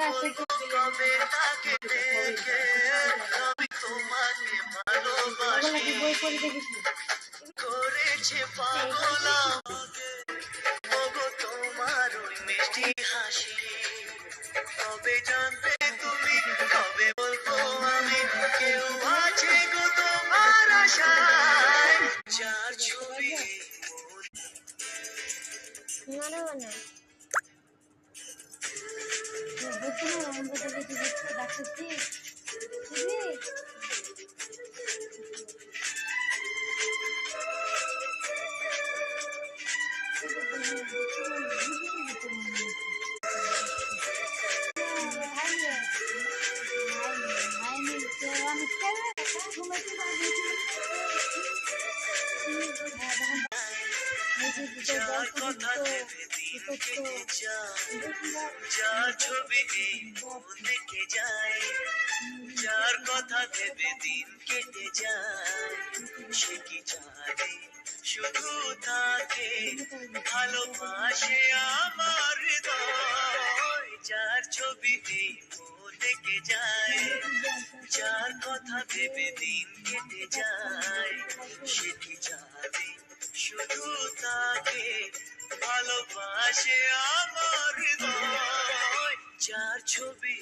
কবে তাকে দেখে আমি তোমাকে ভালোবাসি করেছে পাগল আমাকে ওগো তোমার ওই মিষ্টি হাসি কবে জানবে তুমি কবে বলবো আমি কেউ আছে গো তোমার আশায় যার ছবি যার কথা ভেবে দিন কেটে যায় যার ছবি এই মন দেখে যায় যার কথা ভেবে দিন কেটে যায় সে কি জানে শুধু তাকে ভালোবাসে আমার হৃদয় যার ছবি এই মন দেখে যায় যার কথা ভেবে দিন কেটে যায় সে কি জানে শুধু তাকে ভালোবাসে আমার হৃদয় যার ছবি